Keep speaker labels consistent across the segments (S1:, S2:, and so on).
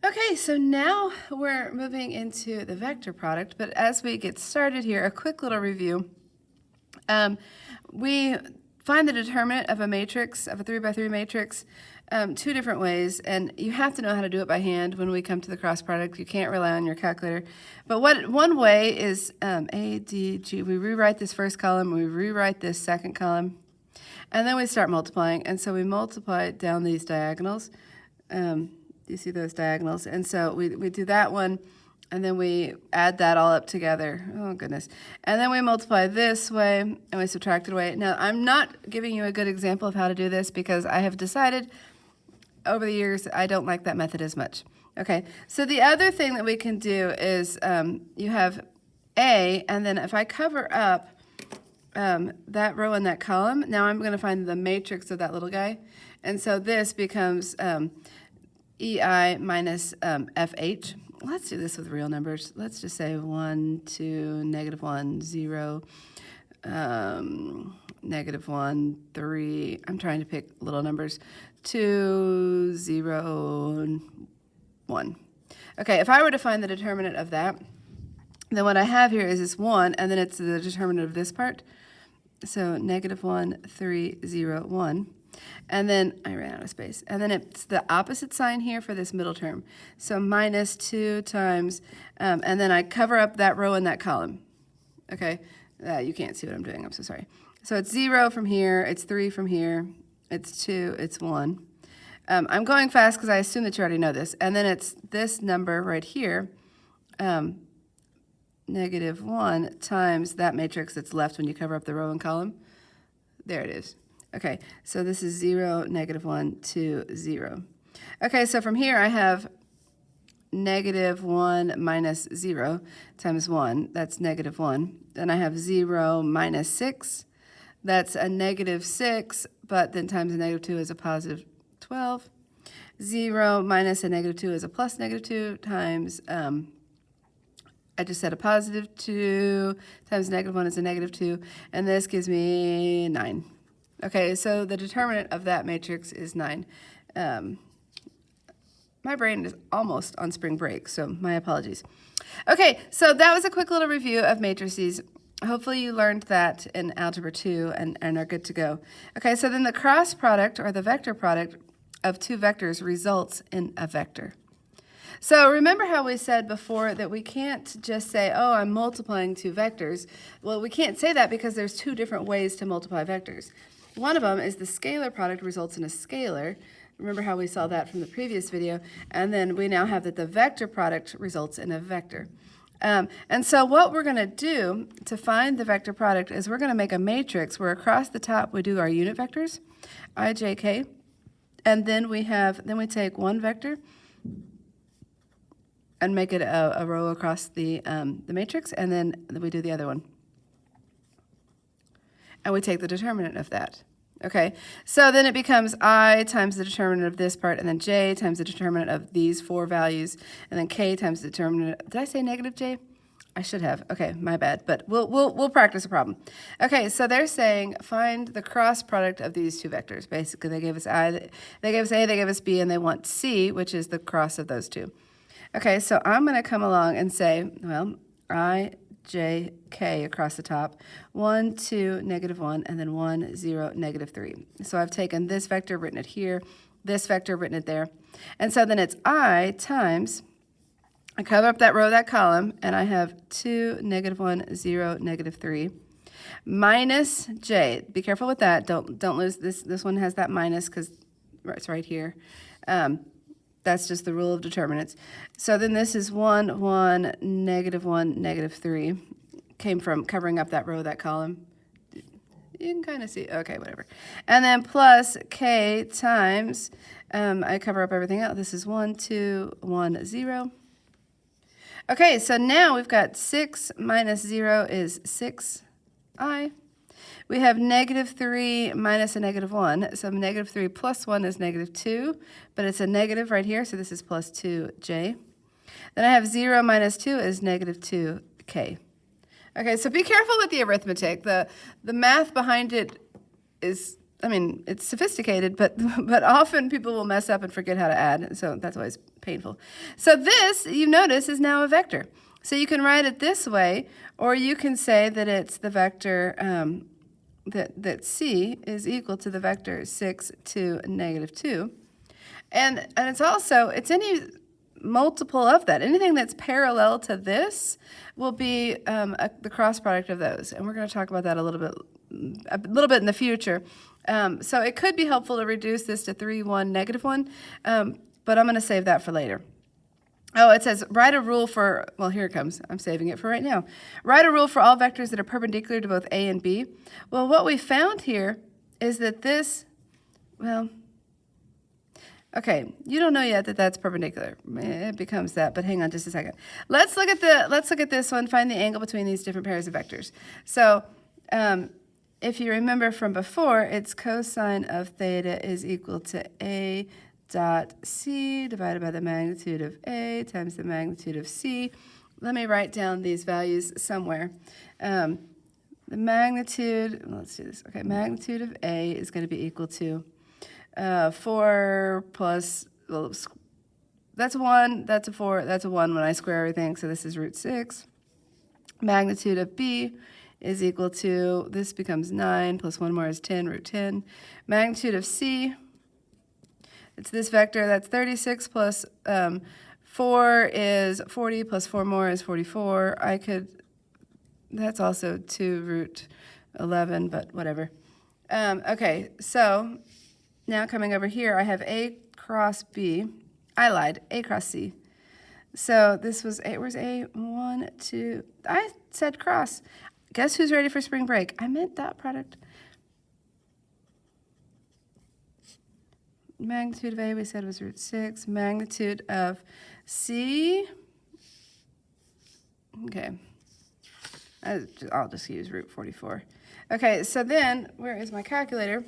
S1: Okay, so now we're moving into the vector product, but as we get started here, a quick little review. We find the determinant of a matrix, of a 3 by 3 matrix, two different ways, and you have to know how to do it by hand when we come to the cross product. You can't rely on your calculator. But one way is A, D, G. We rewrite this first column, we rewrite this second column, and then we start multiplying. And so we multiply down these diagonals. You see those diagonals? And so we do that one, and then we add that all up together. Oh, goodness. And then we multiply this way, and we subtract it away. Now, I'm not giving you a good example of how to do this because I have decided over the years I don't like that method as much. Okay, so the other thing that we can do is you have A, and then if I cover up that row and that column, now I'm going to find the matrix of that little guy. And so this becomes EI minus FH. Let's do this with real numbers. Let's just say 1, 2, negative 1, 0, negative 1, 3. I'm trying to pick little numbers. 2, 0, 1. Okay, if I were to find the determinant of that, then what I have here is this 1, and then it's the determinant of this part. So negative 1, 3, 0, 1. And then I ran out of space. And then it's the opposite sign here for this middle term. So minus 2 times, and then I cover up that row and that column. Okay, you can't see what I'm doing. I'm so sorry. So it's 0 from here, it's 3 from here, it's 2, it's 1. I'm going fast because I assume that you already know this. And then it's this number right here, negative 1 times that matrix that's left when you cover up the row and column. There it is. Okay, so this is 0, negative 1, 2, 0. Okay, so from here I have negative 1 minus 0 times 1. That's negative 1. Then I have 0 minus 6. That's a negative 6, but then times a negative 2 is a positive 12. 0 minus a negative 2 is a plus negative 2 times, I just said a positive 2 times negative 1 is a negative 2, and this gives me 9. Okay, so the determinant of that matrix is 9. My brain is almost on spring break, so my apologies. Okay, so that was a quick little review of matrices. Hopefully you learned that in Algebra 2 and are good to go. Okay, so then the cross product or the vector product of two vectors results in a vector. So remember how we said before that we can't just say, oh, I'm multiplying two vectors. Well, we can't say that because there's two different ways to multiply vectors. One of them is the scalar product results in a scalar. Remember how we saw that from the previous video. And then we now have that the vector product results in a vector. And so what we're going to do to find the vector product is we're going to make a matrix where across the top we do our unit vectors, I, j, k. And then we take one vector and make it a row across the matrix, and then we do the other one. And we take the determinant of that. Okay, so then it becomes I times the determinant of this part, and then j times the determinant of these four values, and then k times the determinant. Did I say negative j? I should have. Okay, my bad. But we'll practice a problem. Okay, so they're saying find the cross product of these two vectors. Basically, they gave us I, they gave us a, they gave us b, and they want c, which is the cross of those two. Okay, so I'm going to come along and say, well, I, j, k across the top, 1, 2, negative 1, and then 1, 0, negative 3. So I've taken this vector, written it here, this vector, written it there. And so then it's I times, I cover up that row, that column, and I have 2, negative 1, 0, negative 3, minus j. Be careful with that. Don't lose this. This one has that minus because it's right here. That's just the rule of determinants. So then this is 1, 1, negative 3. Came from covering up that row, that column. You can kind of see. Okay, whatever. And then plus k times, I cover up everything else. This is 1, 2, 1, 0. Okay, so now we've got 6 minus 0 is 6i. We have negative 3 minus a negative 1. So negative 3 plus 1 is negative 2, but it's a negative right here, so this is plus 2j. Then I have 0 minus 2 is negative 2k. Okay, so be careful with the arithmetic. The math behind it is I mean, it's sophisticated, but often people will mess up and forget how to add, so that's always painful. So this, you notice, is now a vector. So you can write it this way, or you can say that it's the vector, that C is equal to the vector 6 to negative 2. And it's also, it's any multiple of that. Anything that's parallel to this will be the cross product of those. And we're going to talk about that a little bit in the future. So it could be helpful to reduce this to 3, 1, negative 1, but I'm going to save that for later. Oh, it says, write a rule for, well, here it comes. I'm saving it for right now. Write a rule for all vectors that are perpendicular to both A and B. Well, what we found here is that this, well, okay, you don't know yet that that's perpendicular. It becomes that, but hang on just a second. Let's look at this one, find the angle between these different pairs of vectors. So, if you remember from before, it's cosine of theta is equal to A dot C divided by the magnitude of A times the magnitude of C. Let me write down these values somewhere. The magnitude, let's do this. Okay, magnitude of A is going to be equal to 4 plus, well, that's 1, that's a 4, that's a 1 when I square everything, so this is root 6. Magnitude of B is equal to, this becomes 9, plus 1 more is 10, root 10. Magnitude of C, it's this vector, that's 36 plus 4 is 40, plus 4 more is 44. That's also 2 root 11, but whatever. Okay, so now coming over here, I have A cross B. I lied, A cross C. So this was A, where's A? 1, 2, I said cross. Guess who's ready for spring break? I meant dot product. Magnitude of A we said was root 6. Magnitude of C, okay, I'll just use root 44. Okay, so then, where is my calculator?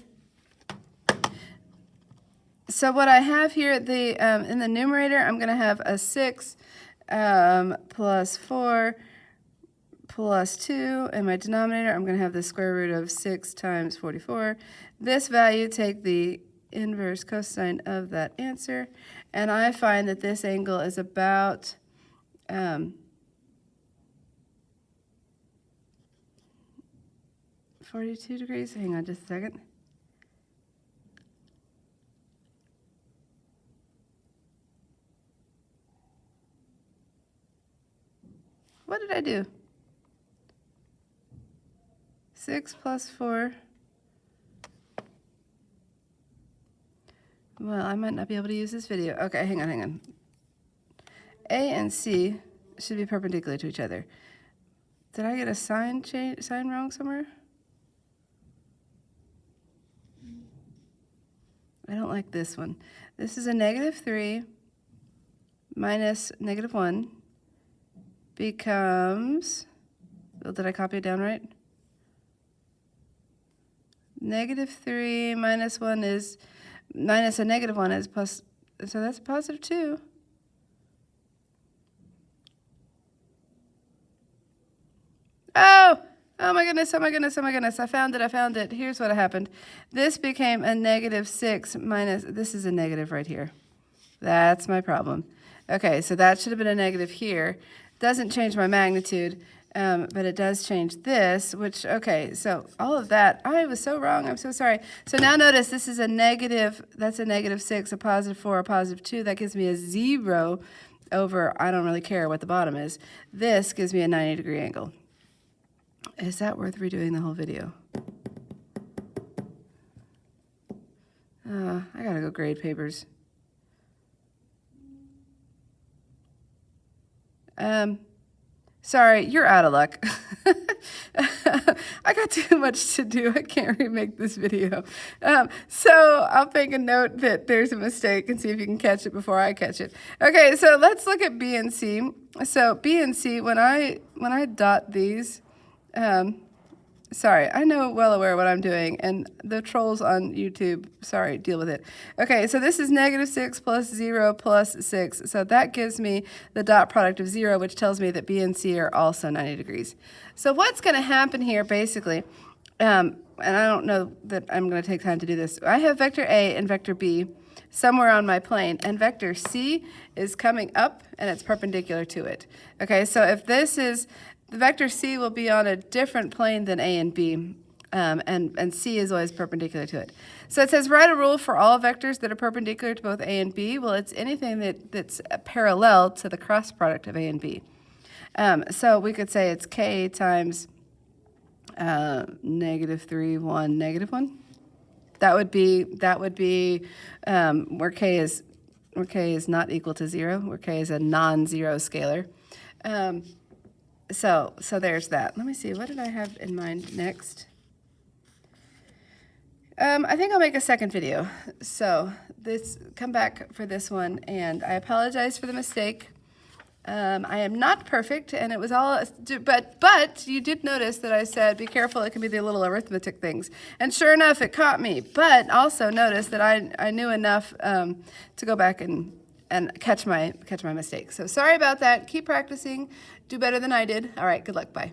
S1: So what I have here, in the numerator, I'm going to have a 6 plus 4 plus 2. In my denominator, I'm going to have the square root of 6 times 44. This value, take the inverse cosine of that answer, and I find that this angle is about 42 degrees. Hang on just a second. What did I do? 6 plus 4. Well, I might not be able to use this video. Okay, hang on. A and C should be perpendicular to each other. Did I get a sign wrong somewhere? I don't like this one. This is a negative 3 minus negative 1 becomes, well, did I copy it down right? Negative 3 minus 1 is, minus a negative 1 is plus, so that's a positive 2. Oh my goodness, I found it. Here's what happened. This became a negative 6 minus, this is a negative right here. That's my problem. Okay, so that should have been a negative here. Doesn't change my magnitude, but it does change this, which, okay, so all of that, I was so wrong, I'm so sorry. So now notice this is a negative, that's a negative 6, a positive 4, a positive 2. That gives me a 0 over, I don't really care what the bottom is. This gives me a 90-degree angle. Is that worth redoing the whole video? I gotta go grade papers. Sorry, you're out of luck. I got too much to do. I can't remake this video. So I'll make a note that there's a mistake and see if you can catch it before I catch it. Okay, so let's look at B and C. So B and C, when I dot these, sorry, I know well aware what I'm doing, and the trolls on YouTube, sorry, deal with it. Okay, so this is negative 6 plus 0 plus 6, so that gives me the dot product of 0, which tells me that B and C are also 90 degrees. So what's going to happen here, basically, and I don't know that I'm going to take time to do this. I have vector A and vector B somewhere on my plane, and vector C is coming up, and it's perpendicular to it. Okay, so if this is, the vector C will be on a different plane than A and B, and C is always perpendicular to it. So it says, write a rule for all vectors that are perpendicular to both A and B. Well, it's anything that's parallel to the cross product of A and B. So we could say it's K times -3, 1, -1. That would be where K is not equal to 0, where K is a non-zero scalar. So there's that. Let me see, what did I have in mind next? I think I'll make a second video. So come back for this one, and I apologize for the mistake. I am not perfect, and it was all, but you did notice that I said, be careful, it can be the little arithmetic things. And sure enough, it caught me. But also notice that I knew enough to go back and catch my mistake. So sorry about that. Keep practicing. Do better than I did. All right, good luck. Bye.